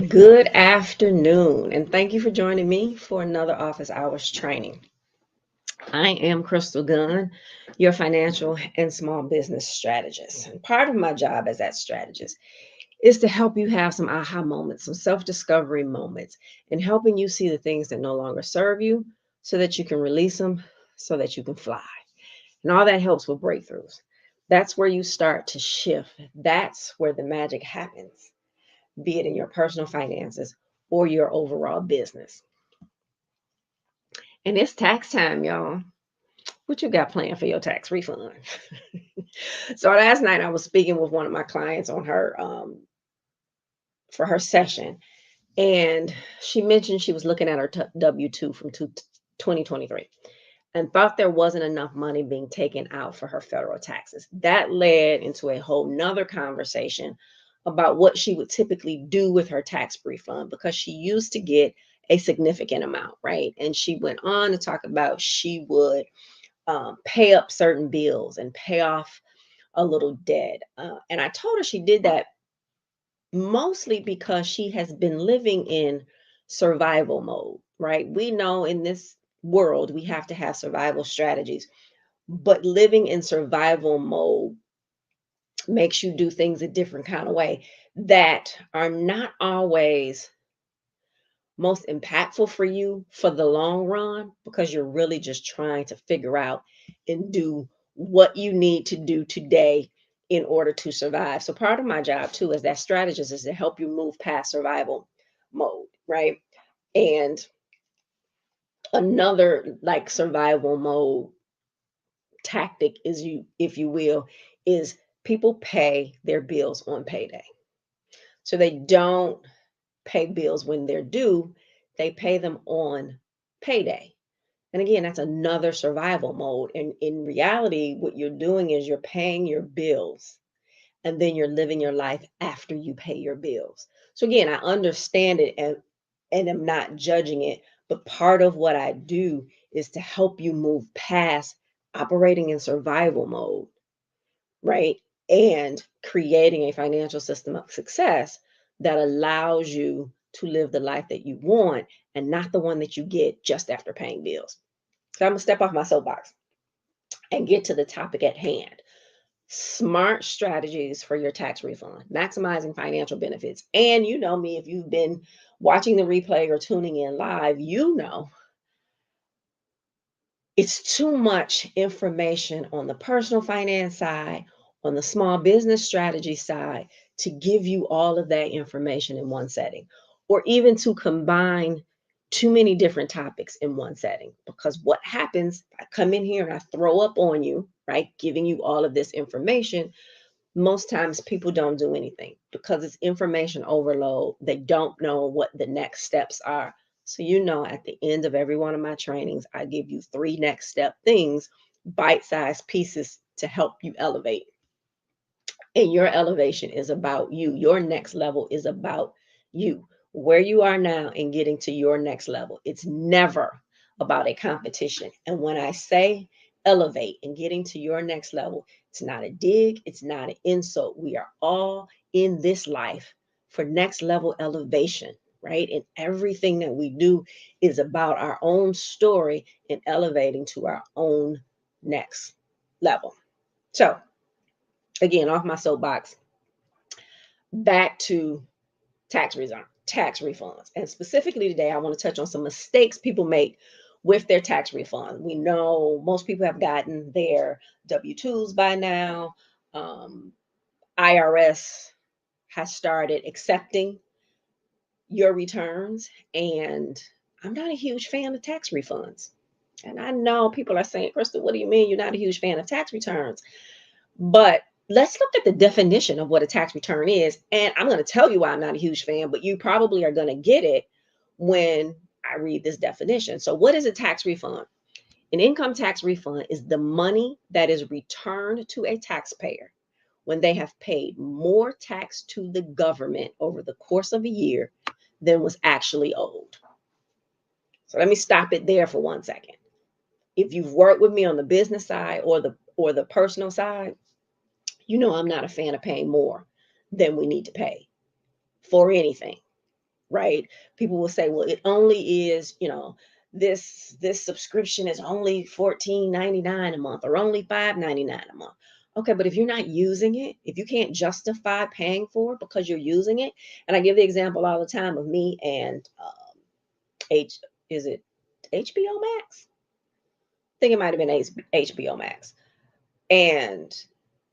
Good afternoon, and thank you for joining me for another office hours training. I am Crystal Gunn, your financial and small business strategist. And part of my job as that strategist is to help you have some aha moments, some self-discovery moments, and helping you see the things that no longer serve you so that you can release them so that you can fly. And all that helps with breakthroughs. That's where you start to shift. That's where the magic happens, be it in your personal finances or your overall business. And it's tax time, y'all. What you got planned for your tax refund? So last night I was speaking with one of my clients on her for her session, and she mentioned she was looking at her W-2 from 2023 and thought there wasn't enough money being taken out for her federal taxes. That led into a whole nother conversation about what she would typically do with her tax refund because she used to get a significant amount, right? And she went on to talk about she would pay up certain bills and pay off a little debt. And I told her she did that mostly because she has been living in survival mode, right? We know in this world we have to have survival strategies, but living in survival mode makes you do things a different kind of way that are not always most impactful for you for the long run because you're really just trying to figure out and do what you need to do today in order to survive. So part of my job too as that strategist is to help you move past survival mode, right? And another like survival mode tactic is you, if you will, is people pay their bills on payday. So they don't pay bills when they're due, they pay them on payday. And again, that's another survival mode. And in reality, what you're doing is you're paying your bills and then you're living your life after you pay your bills. So again, I understand it and am not judging it, but part of what I do is to help you move past operating in survival mode, right? And creating a financial system of success that allows you to live the life that you want and not the one that you get just after paying bills. So I'm gonna step off my soapbox and get to the topic at hand. Smart strategies for your tax refund, maximizing financial benefits. And you know me, if you've been watching the replay or tuning in live, you know it's too much information on the personal finance side, on the small business strategy side, to give you all of that information in one setting, or even to combine too many different topics in one setting. Because what happens, I come in here and I throw up on you, right, giving you all of this information. Most times people don't do anything because it's information overload. They don't know what the next steps are. So, you know, at the end of every one of my trainings, I give you 3 next step things, bite-sized pieces to help you elevate. And your elevation is about you. Your next level is about you, where you are now and getting to your next level. It's never about a competition. And when I say elevate and getting to your next level, it's not a dig, it's not an insult. We are all in this life for next level elevation, right? And everything that we do is about our own story and elevating to our own next level. So, again, off my soapbox, back to tax refunds. And specifically today, I want to touch on some mistakes people make with their tax refund. We know most people have gotten their W-2s by now. um, IRS has started accepting your returns, and I'm not a huge fan of tax refunds. And I know people are saying, Crystal, what do you mean you're not a huge fan of tax returns? But let's look at the definition of what a tax return is. And I'm going to tell you why I'm not a huge fan, but you probably are going to get it when I read this definition. So, what is a tax refund? An income tax refund is the money that is returned to a taxpayer when they have paid more tax to the government over the course of a year than was actually owed. So let me stop it there for 1 second. If you've worked with me on the business side or the personal side, you know I'm not a fan of paying more than we need to pay for anything, right? People will say, well, it only is, this subscription is only $14.99 a month or only $5.99 a month. Okay, but if you're not using it, if you can't justify paying for it because you're using it, and I give the example all the time of me and H, is it HBO Max? I think it might have been HBO Max. And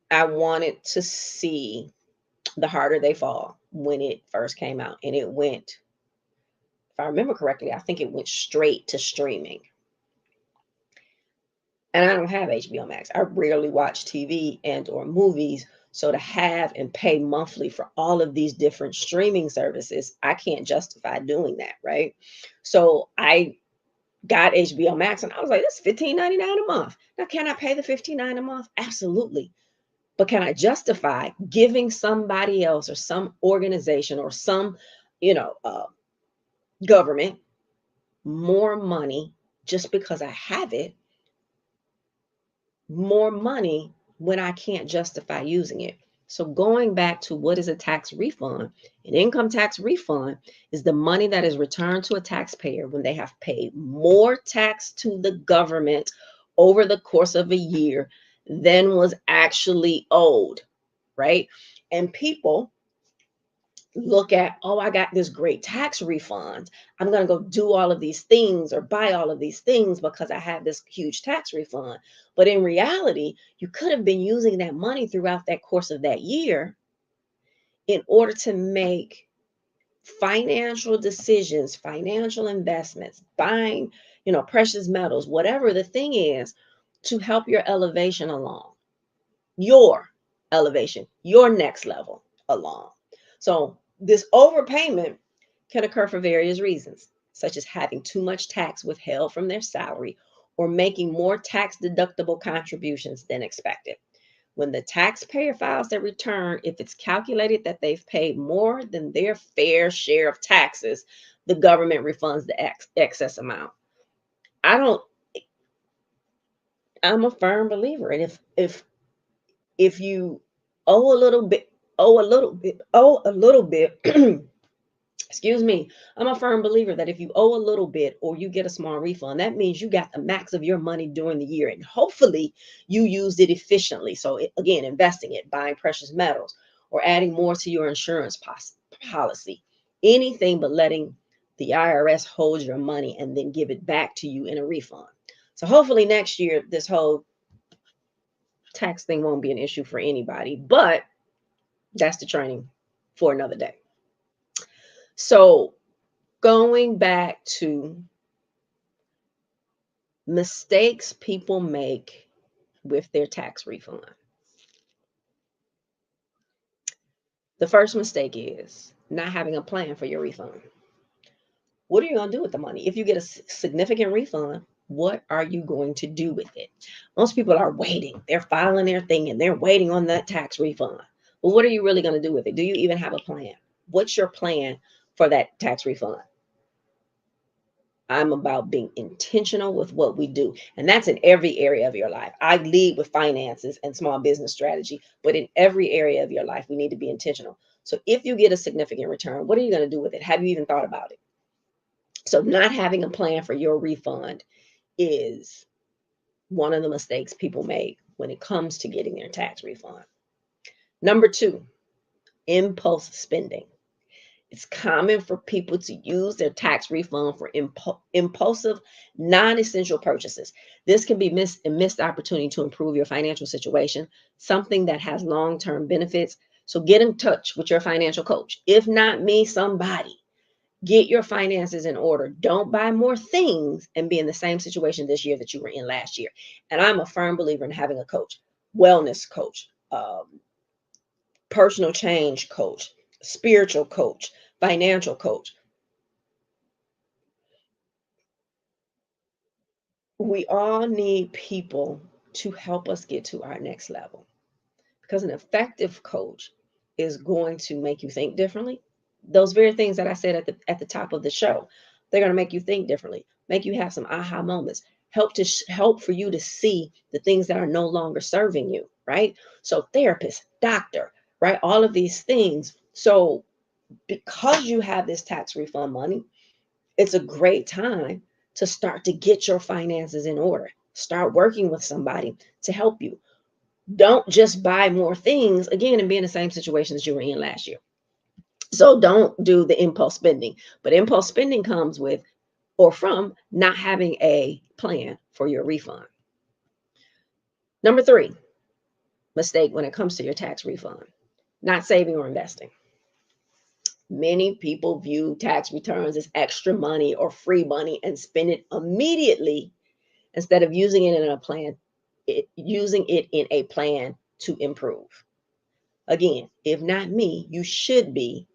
I wanted to see The Harder They Fall when it first came out. And it went, if I remember correctly, I think it went straight to streaming. And I don't have HBO Max. I rarely watch TV and or movies. So to have and pay monthly for all of these different streaming services, I can't justify doing that, right? So I got HBO Max and I was like, this is $15.99 a month. Now, can I pay the $15.99 a month? Absolutely. But can I justify giving somebody else or some organization or some, government more money just because I have it, more money when I can't justify using it? So going back to what is a tax refund, an income tax refund is the money that is returned to a taxpayer when they have paid more tax to the government over the course of a year than was actually owed, right? And people look at, oh, I got this great tax refund. I'm going to go do all of these things or buy all of these things because I have this huge tax refund. But in reality, you could have been using that money throughout that course of that year in order to make financial decisions, financial investments, buying, precious metals, whatever the thing is, to help your elevation along, your elevation, your next level along. So this overpayment can occur for various reasons, such as having too much tax withheld from their salary or making more tax deductible contributions than expected. When the taxpayer files their return, if it's calculated that they've paid more than their fair share of taxes, the government refunds the excess amount. I don't, I'm a firm believer. And if you owe a little bit, owe a little bit, excuse me, I'm a firm believer that if you owe a little bit or you get a small refund, that means you got the max of your money during the year. And hopefully you used it efficiently. So again, investing it, buying precious metals, or adding more to your insurance policy. Anything but letting the IRS hold your money and then give it back to you in a refund. So hopefully next year, this whole tax thing won't be an issue for anybody, but that's the training for another day. So going back to mistakes people make with their tax refund. The first mistake is not having a plan for your refund. What are you going to do with the money? If you get a significant refund, what are you going to do with it? Most people are waiting. They're filing their thing and they're waiting on that tax refund. Well, what are you really going to do with it? Do you even have a plan? What's your plan for that tax refund? I'm about being intentional with what we do. And that's in every area of your life. I lead with finances and small business strategy, but in every area of your life, we need to be intentional. So if you get a significant return, what are you going to do with it? Have you even thought about it? So not having a plan for your refund is one of the mistakes people make when it comes to getting their tax refund. Number two, impulse spending. It's common for people to use their tax refund for impulsive, non essential purchases. This can be a missed opportunity to improve your financial situation, something that has long term benefits. So get in touch with your financial coach. If not me, somebody. Get your finances in order. Don't buy more things and be in the same situation this year that you were in last year. And I'm a firm believer in having a coach, wellness coach, personal change coach, spiritual coach, financial coach. We all need people to help us get to our next level, because an effective coach is going to make you think differently. Those very things that I said at the top of the show, they're going to make you think differently, make you have some aha moments, help for you to see the things that are no longer serving you, right? So therapist, doctor, right? All of these things. So because you have this tax refund money, it's a great time to start to get your finances in order. Start working with somebody to help you. Don't just buy more things again and be in the same situation as you were in last year. So don't do the impulse spending. But impulse spending comes with or from not having a plan for your refund. Number 3, mistake when it comes to your tax refund, not saving or investing. Many people view tax returns as extra money or free money and spend it immediately instead of using it in a plan to improve. Again, if not me, you should be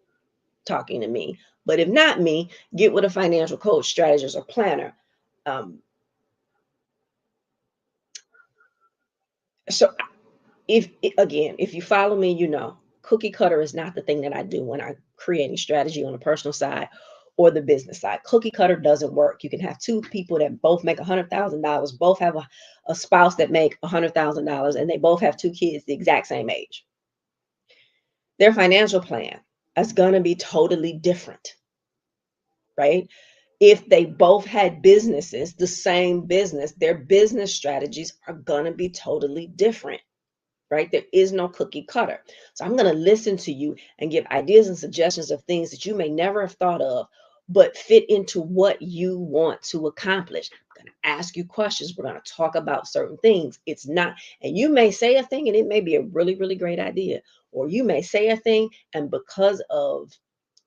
talking to me. But if not me, get with a financial coach, strategist, or planner. Um, so if you follow me, you know cookie cutter is not the thing that I do when I'm creating strategy on the personal side or the business side. Cookie cutter doesn't work. You can have two people that both make $100,000, both have a spouse that make $100,000, and they both have two kids the exact same age. Their financial plan is going to be totally different, right? If they both had businesses, the same business, their business strategies are going to be totally different, right? There is no cookie cutter. So I'm going to listen to you and give ideas and suggestions of things that you may never have thought of, but fit into what you want to accomplish. I'm going to ask you questions. We're going to talk about certain things. It's not, and you may say a thing and it may be a really, really great idea. Or you may say a thing, and because of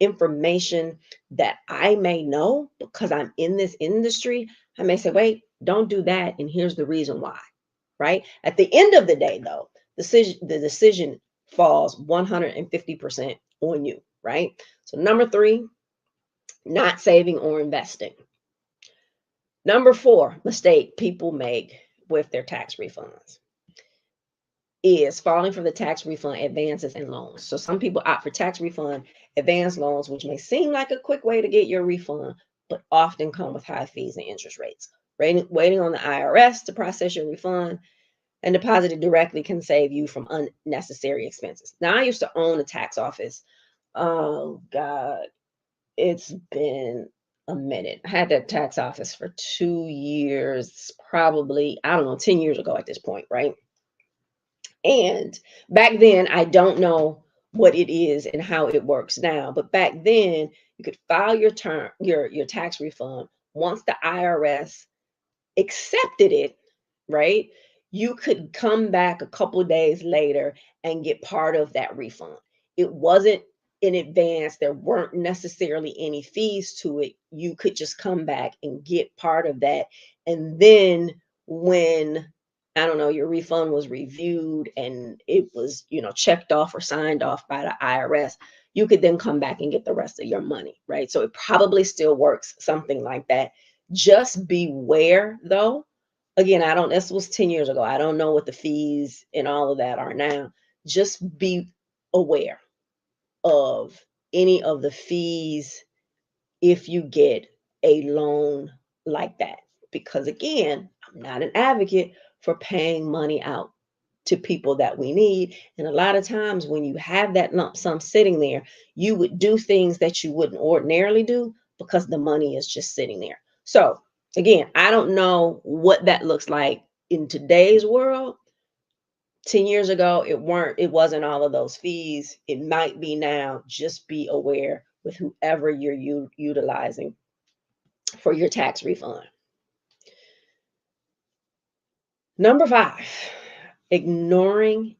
information that I may know, because I'm in this industry, I may say, wait, don't do that. And here's the reason why, right? At the end of the day, though, the decision falls 150% on you, right? So number 3, not saving or investing. Number 4, mistake people make with their tax refunds is falling for the tax refund advances and loans. So some people opt for tax refund advance loans, which may seem like a quick way to get your refund, but often come with high fees and interest rates. Waiting on the IRS to process your refund and deposit it directly can save you from unnecessary expenses. Now, I used to own a tax office. Oh, God, it's been a minute. I had that tax office for 2 years, probably, I don't know, 10 years ago at this point, right? And back then, I don't know what it is and how it works now, but back then, you could file your tax refund once the IRS accepted it, right? You could come back a couple of days later and get part of that refund. It wasn't in advance, there weren't necessarily any fees to it. You could just come back and get part of that. And then when I don't know, your refund was reviewed and it was, checked off or signed off by the IRS, you could then come back and get the rest of your money, right? So it probably still works, something like that. Just beware though. Again, this was 10 years ago. I don't know what the fees and all of that are now. Just be aware of any of the fees if you get a loan like that. Because again, I'm not an advocate for paying money out to people that we need. And a lot of times when you have that lump sum sitting there, you would do things that you wouldn't ordinarily do because the money is just sitting there. So again, I don't know what that looks like in today's world. 10 years ago, it wasn't all of those fees. It might be now. Just be aware with whoever you're utilizing for your tax refund. Number 5, ignoring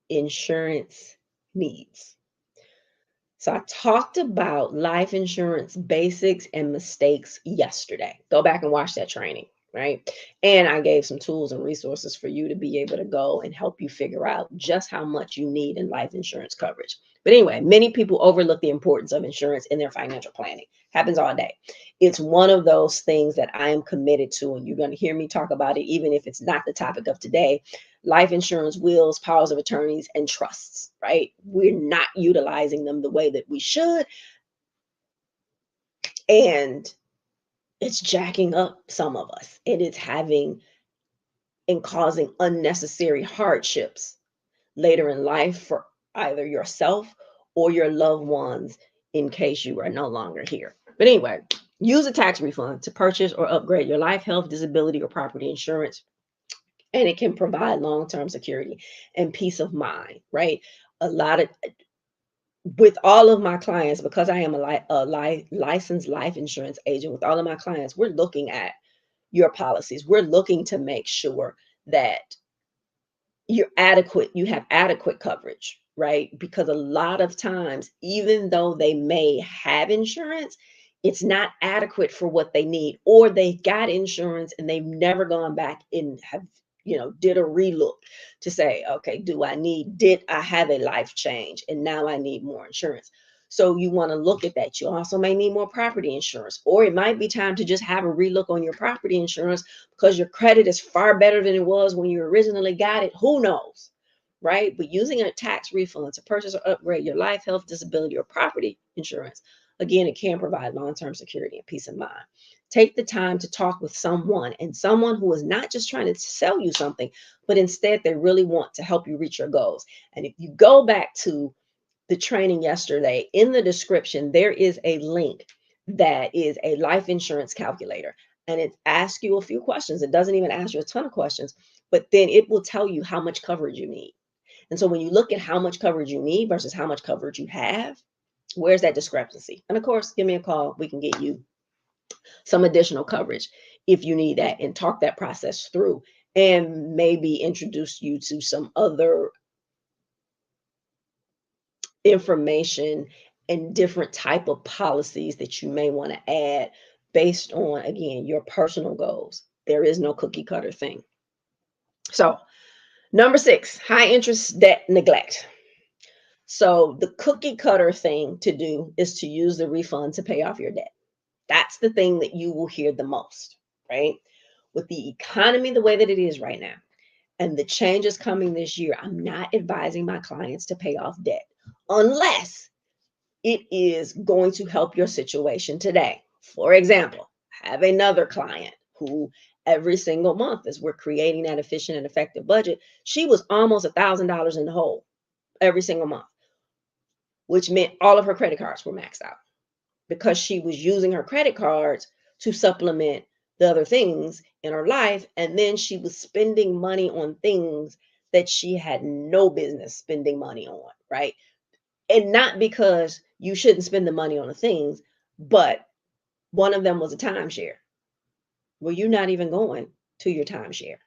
insurance needs. So I talked about life insurance basics and mistakes yesterday. Go back and watch that training, right? And I gave some tools and resources for you to be able to go and help you figure out just how much you need in life insurance coverage. But anyway, many people overlook the importance of insurance in their financial planning. Happens all day. It's one of those things that I am committed to, and you're going to hear me talk about it, even if it's not the topic of today. Life insurance, wills, powers of attorneys, and trusts, right? We're not utilizing them the way that we should. And it's jacking up some of us. It is having and causing unnecessary hardships later in life for either yourself or your loved ones in case you are no longer here. But anyway, use a tax refund to purchase or upgrade your life, health, disability, or property insurance, and it can provide long-term security and peace of mind, right? A lot of with all of my clients, because I am a licensed life insurance agent, with all of my clients, we're looking at your policies. We're looking to make sure that you have adequate coverage, right? Because a lot of times, even though they may have insurance, it's not adequate for what they need, or they got insurance and they've never gone back and have, did a relook to say, okay, did I have a life change and now I need more insurance? So you want to look at that. You also may need more property insurance, or it might be time to just have a relook on your property insurance because your credit is far better than it was when you originally got it. Who knows, right? But using a tax refund to purchase or upgrade your life, health, disability, or property insurance, again, it can provide long-term security and peace of mind. Take the time to talk with someone, and someone who is not just trying to sell you something, but instead they really want to help you reach your goals. And if you go back to the training yesterday, in the description, there is a link that is a life insurance calculator. And it asks you a few questions. It doesn't even ask you a ton of questions, but then it will tell you how much coverage you need. And so when you look at how much coverage you need versus how much coverage you have, where's that discrepancy? And of course, give me a call. We can get you some additional coverage if you need that, and talk that process through, and maybe introduce you to some other information and different type of policies that you may want to add based on, again, your personal goals. There is no cookie cutter thing. So number 6, high interest debt neglect. So the cookie cutter thing to do is to use the refund to pay off your debt. That's the thing that you will hear the most, right? With the economy the way that it is right now and the changes coming this year, I'm not advising my clients to pay off debt unless it is going to help your situation today. For example, I have another client who every single month, as we're creating that efficient and effective budget, she was almost $1,000 in the hole every single month, which meant all of her credit cards were maxed out because she was using her credit cards to supplement the other things in her life. And then she was spending money on things that she had no business spending money on, right? And not because you shouldn't spend the money on the things, but one of them was a timeshare. Well, you're not even going to your timeshare.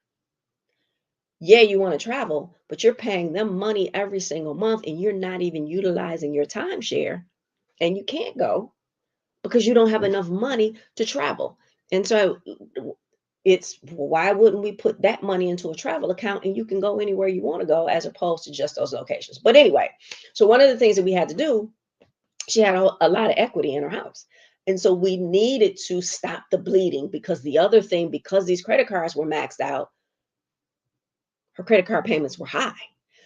Yeah, you want to travel, but you're paying them money every single month and you're not even utilizing your timeshare, and you can't go because you don't have enough money to travel. And so it's, why wouldn't we put that money into a travel account and you can go anywhere you want to go as opposed to just those locations? But anyway, so one of the things that we had to do, she had a lot of equity in her house. And so we needed to stop the bleeding, because the other thing, because these credit cards were maxed out, her credit card payments were high.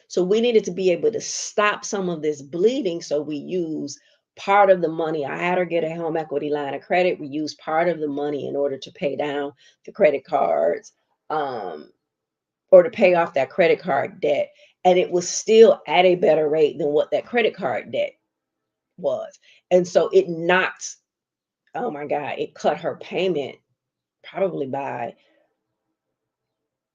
So we needed to be able to stop some of this bleeding. So we use part of the money. I had her get a home equity line of credit. We used part of the money in order to pay down the credit cards, or to pay off that credit card debt. And it was still at a better rate than what that credit card debt was. And so it knocked, oh my God, it cut her payment probably by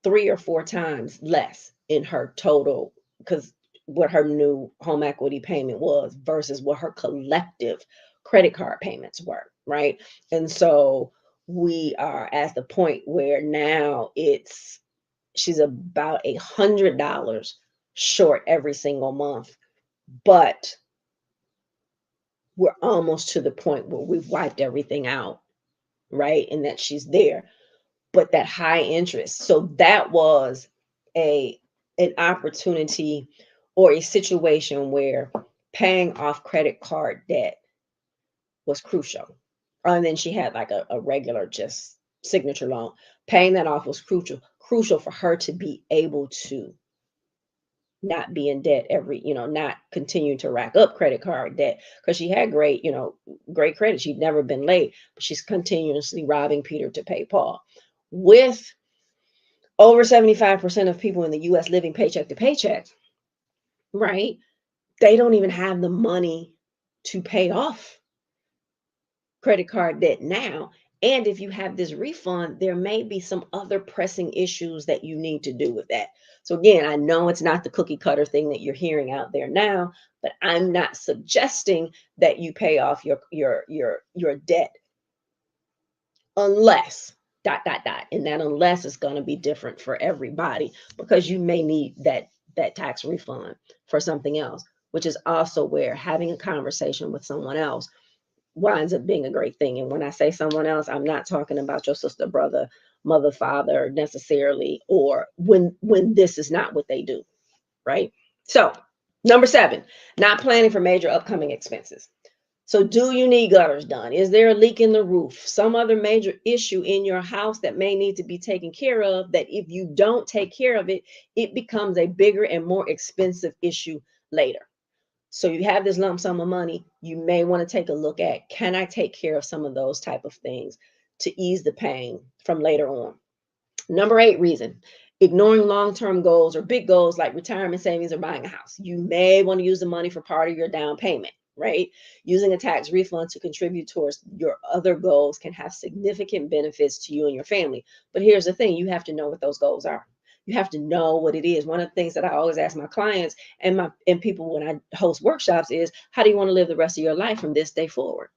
3 or 4 times less in her total, because what her new home equity payment was versus what her collective credit card payments were, right? And so we are at the point where now she's about $100 short every single month, but we're almost to the point where we've wiped everything out, right? And that she's there. But that high interest. So that was a an opportunity or a situation where paying off credit card debt was crucial. And then she had like a regular just signature loan. Paying that off was crucial for her to be able to not be in debt not continue to rack up credit card debt because she had great credit. She'd never been late, but she's continuously robbing Peter to pay Paul. With over 75% of people in the US living paycheck to paycheck, right? They don't even have the money to pay off credit card debt now. And if you have this refund, there may be some other pressing issues that you need to do with that. So again, I know it's not the cookie cutter thing that you're hearing out there now, but I'm not suggesting that you pay off your debt unless dot dot dot, and that unless is going to be different for everybody because you may need that tax refund for something else, which is also where having a conversation with someone else winds up being a great thing. And when I say someone else, I'm not talking about your sister, brother, mother, father necessarily, or when this is not what they do, right? So number 7, not planning for major upcoming expenses. So do you need gutters done? Is there a leak in the roof? Some other major issue in your house that may need to be taken care of, that if you don't take care of it, it becomes a bigger and more expensive issue later. So you have this lump sum of money, you may want to take a look at, can I take care of some of those type of things to ease the pain from later on? Number 8 reason, ignoring long-term goals or big goals like retirement savings or buying a house. You may want to use the money for part of your down payment, right? Using a tax refund to contribute towards your other goals can have significant benefits to you and your family. But here's the thing, you have to know what those goals are. You have to know what it is. One of the things that I always ask my clients and people when I host workshops is, how do you want to live the rest of your life from this day forward?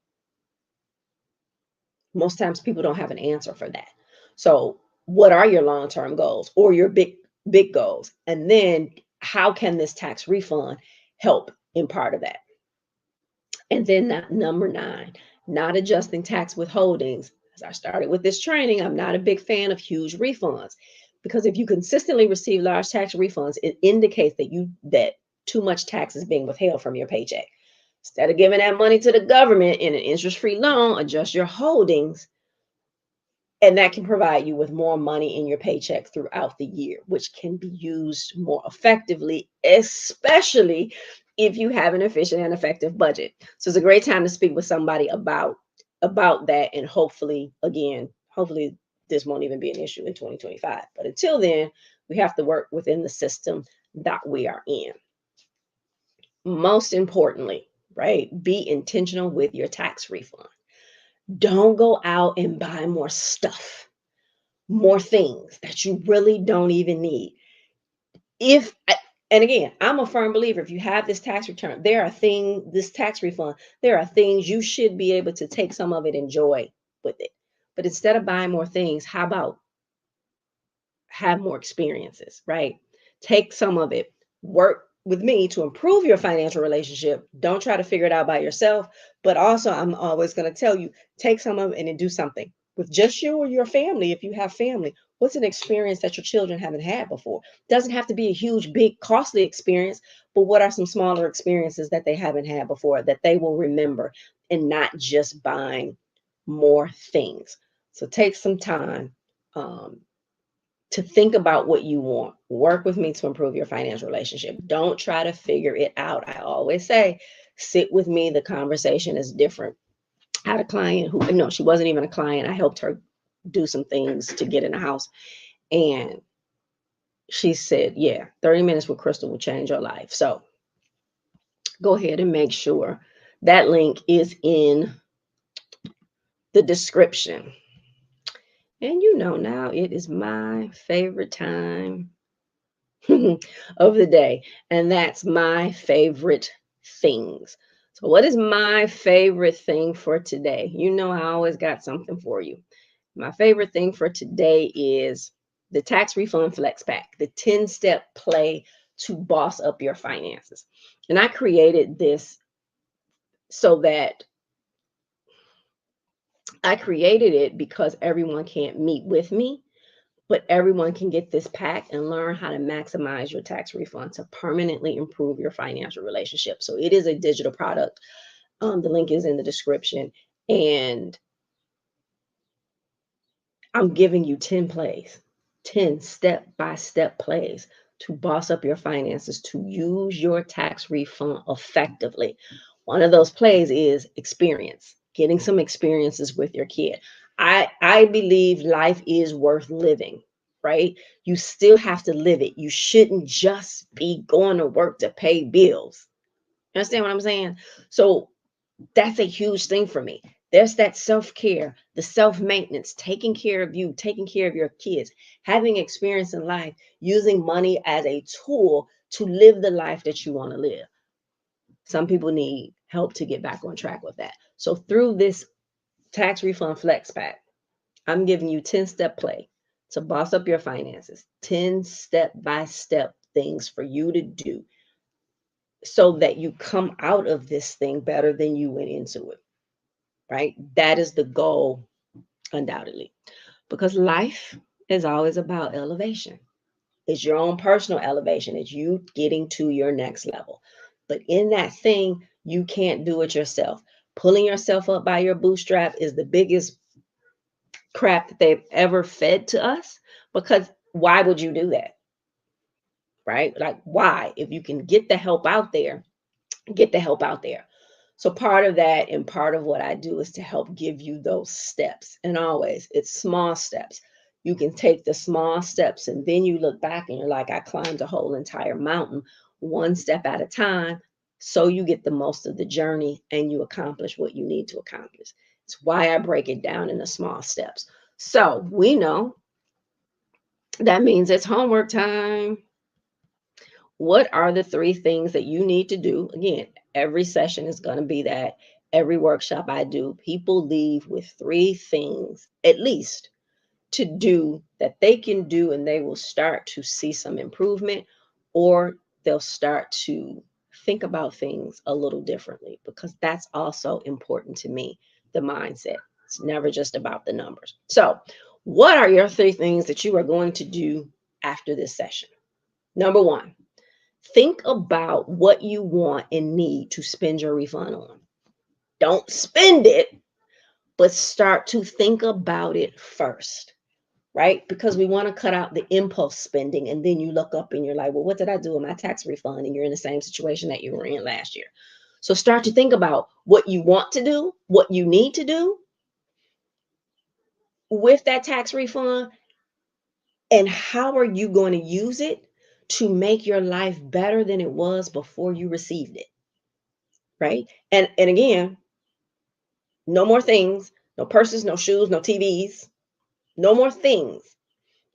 Most times people don't have an answer for that. So what are your long-term goals or your big goals? And then how can this tax refund help in part of that? And then number 9, not adjusting tax withholdings. As I started with this training, I'm not a big fan of huge refunds because if you consistently receive large tax refunds, it indicates that too much tax is being withheld from your paycheck. Instead of giving that money to the government in an interest-free loan, adjust your holdings, and that can provide you with more money in your paycheck throughout the year, which can be used more effectively, especially if you have an efficient and effective budget. So it's a great time to speak with somebody about that. And hopefully this won't even be an issue in 2025. But until then, we have to work within the system that we are in. Most importantly, right? Be intentional with your tax refund. Don't go out and buy more stuff, more things that you really don't even need. And again, I'm a firm believer, if you have this tax return, this tax refund, there are things you should be able to take some of it, enjoy with it. But instead of buying more things, how about have more experiences, right? Take some of it, work with me to improve your financial relationship. Don't try to figure it out by yourself. But also, I'm always going to tell you, take some of it and do something with just you or your family. If you have family, what's an experience that your children haven't had before? Doesn't have to be a huge, big, costly experience, but what are some smaller experiences that they haven't had before that they will remember, and not just buying more things? So take some time to think about what you want. Work with me to improve your financial relationship. Don't try to figure it out. I always say, sit with me. The conversation is different. I had a client who, no, she wasn't even a client. I helped her do some things to get in the house. And she said, yeah, 30 minutes with Crystal will change your life. So go ahead and make sure that link is in the description. And now it is my favorite time of the day, and that's my favorite things. So, what is my favorite thing for today? You know, I always got something for you. My favorite thing for today is the tax refund flex pack, the 10-step play to boss up your finances. And I created this so that I created it because everyone can't meet with me, but everyone can get this pack and learn how to maximize your tax refund to permanently improve your financial relationship. So it is a digital product. The link is in the description. And I'm giving you 10 plays, 10 step-by-step plays to boss up your finances, to use your tax refund effectively. One of those plays is experience, getting some experiences with your kid. I believe life is worth living, right? You still have to live it. You shouldn't just be going to work to pay bills. You understand what I'm saying? So that's a huge thing for me. There's that self care, the self maintenance, taking care of you, taking care of your kids, having experience in life, using money as a tool to live the life that you want to live. Some people need help to get back on track with that. So, through this tax refund flex pack, I'm giving you 10-step play to boss up your finances, 10 step-by-step things for you to do so that you come out of this thing better than you went into it, right? That is the goal, undoubtedly, because life is always about elevation. It's your own personal elevation. It's you getting to your next level. But in that thing, you can't do it yourself. Pulling yourself up by your bootstrap is the biggest crap that they've ever fed to us, because why would you do that? Right? Like, why? If you can get the help out there, get the help out there. So part of that and part of what I do is to help give you those steps. And always, it's small steps. You can take the small steps and then you look back and you're like, I climbed a whole entire mountain one step at a time. So you get the most of the journey and you accomplish what you need to accomplish. It's why I break it down into small steps. So we know that means it's homework time. What are the 3 things that you need to do? Again, every session is going to be that. Every workshop I do, people leave with 3 things at least to do that they can do, and they will start to see some improvement, or they'll start to think about things a little differently, because that's also important to me, the mindset. It's never just about the numbers. So, what are your 3 things that you are going to do after this session? Number 1, think about what you want and need to spend your refund on. Don't spend it, but start to think about it first, right? Because we want to cut out the impulse spending. And then you look up and you're like, well, what did I do with my tax refund? And you're in the same situation that you were in last year. So start to think about what you want to do, what you need to do with that tax refund, and how are you going to use it to make your life better than it was before you received it, right? And again, no more things, no purses, no shoes, no TVs, no more things.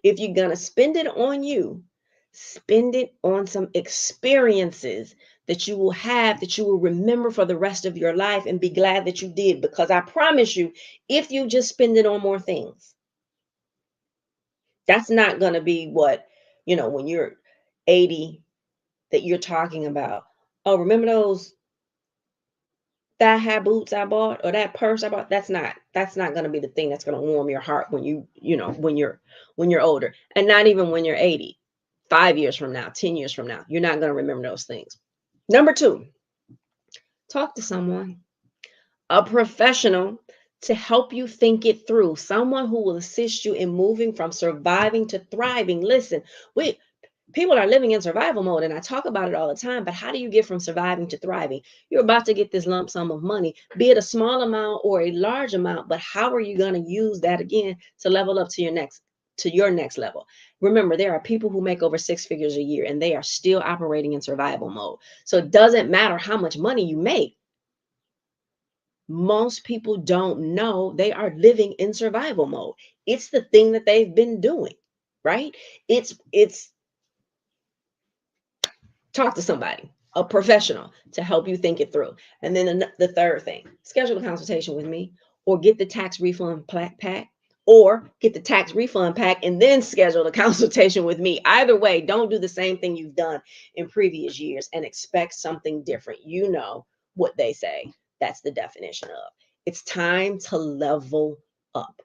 If you're going to spend it on you, spend it on some experiences that you will have, that you will remember for the rest of your life and be glad that you did. Because I promise you, if you just spend it on more things, that's not going to be what, when you're 80, that you're talking about. Oh, remember those thigh high boots I bought, or that purse I bought? That's not going to be the thing that's going to warm your heart when when you're older, and not even when you're 80. 5 years from now, 10 years from now, you're not going to remember those things. Number 2, talk to someone, a professional, to help you think it through, someone who will assist you in moving from surviving to thriving. Listen, we people are living in survival mode, and I talk about it all the time, but how do you get from surviving to thriving? You're about to get this lump sum of money, be it a small amount or a large amount, but how are you going to use that again to level up to your next level? Remember, there are people who make over 6 figures a year and they are still operating in survival mode. So it doesn't matter how much money you make. Most people don't know they are living in survival mode. It's the thing that they've been doing, right? It's talk to somebody, a professional to help you think it through. And then the third thing, schedule a consultation with me, or get the tax refund pack, or get the tax refund pack and then schedule a consultation with me. Either way, don't do the same thing you've done in previous years and expect something different. You know what they say. That's the definition of. It's time to level up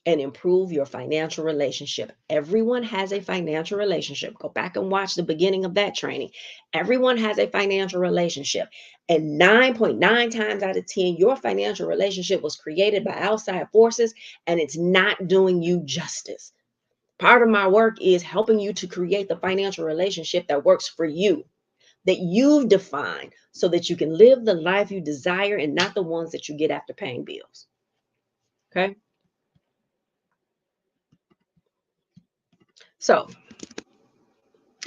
and improve your financial relationship. Everyone has a financial relationship. Go back and watch the beginning of that training. Everyone has a financial relationship. And 9.9 times out of 10, your financial relationship was created by outside forces and it's not doing you justice. Part of my work is helping you to create the financial relationship that works for you, that you've defined, so that you can live the life you desire and not the ones that you get after paying bills. Okay? So,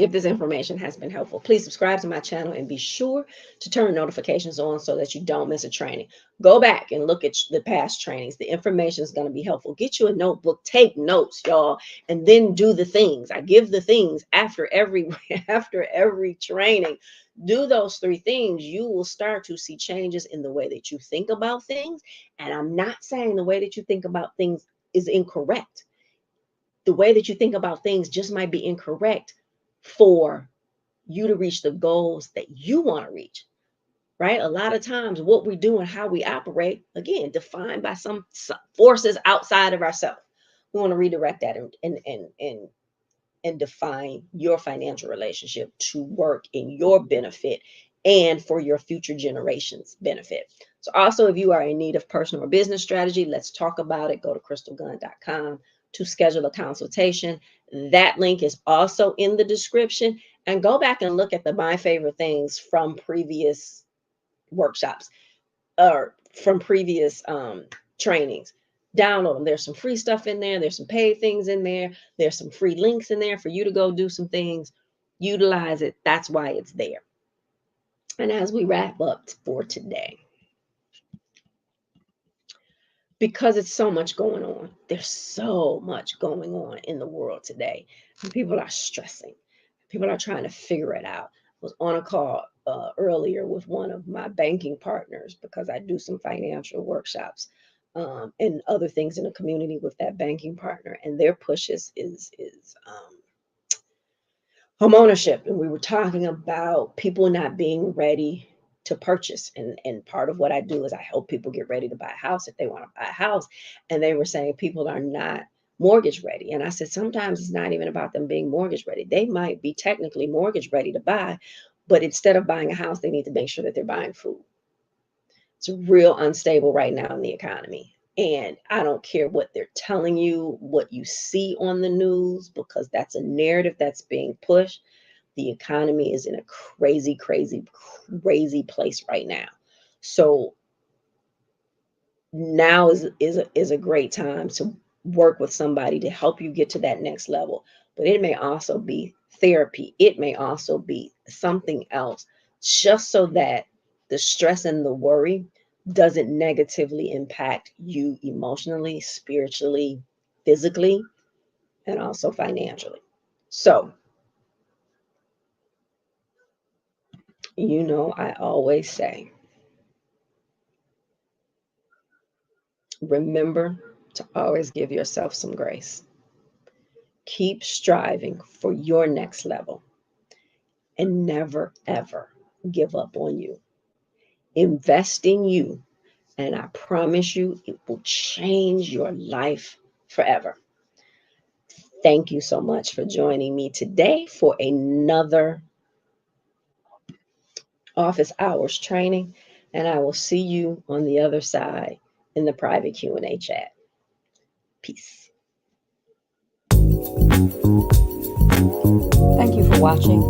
if this information has been helpful, please subscribe to my channel and be sure to turn notifications on so that you don't miss a training. Go back and look at the past trainings. The information is going to be helpful. Get you a notebook, take notes, y'all, and then do the things. I give the things after every training. Do those 3 things. You will start to see changes in the way that you think about things. And I'm not saying the way that you think about things is incorrect. The way that you think about things just might be incorrect for you to reach the goals that you want to reach, right? A lot of times what we do and how we operate, again, defined by some forces outside of ourselves. We want to redirect that and define your financial relationship to work in your benefit and for your future generations' benefit. So also, if you are in need of personal or business strategy, let's talk about it. Go to crystalgunn.com to schedule a consultation. That link is also in the description. And go back and look at my favorite things from previous workshops or from previous trainings. Download them. There's some free stuff in there. There's some paid things in there. There's some free links in there for you to go do some things. Utilize it. That's why it's there. And as we wrap up for today, because it's so much going on. There's so much going on in the world today. And people are stressing. People are trying to figure it out. I was on a call earlier with one of my banking partners because I do some financial workshops and other things in the community with that banking partner. And their push is home ownership. And we were talking about people not being ready to purchase. And part of what I do is I help people get ready to buy a house if they want to buy a house. And they were saying people are not mortgage ready. And I said, sometimes it's not even about them being mortgage ready. They might be technically mortgage ready to buy, but instead of buying a house, they need to make sure that they're buying food. It's real unstable right now in the economy. And I don't care what they're telling you, what you see on the news, because that's a narrative that's being pushed. The economy is in a crazy, crazy, crazy place right now. So now is a great time to work with somebody to help you get to that next level. But it may also be therapy. It may also be something else, just so that the stress and the worry doesn't negatively impact you emotionally, spiritually, physically, and also financially. So, I always say, remember to always give yourself some grace. Keep striving for your next level and never, ever give up on you. Invest in you, and I promise you it will change your life forever. Thank you so much for joining me today for another office hours training, and I will see you on the other side in the private Q&A chat. Peace. Thank you for watching.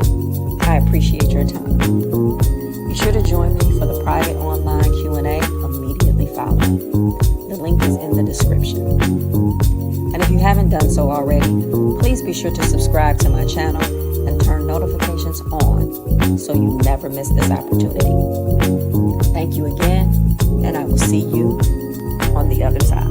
I appreciate your time. Be sure to join me for the private online Q&A immediately following. The link is in the description. And if you haven't done so already, please be sure to subscribe to my channel and turn notifications on so you never miss this opportunity. Thank you again, and I will see you on the other side.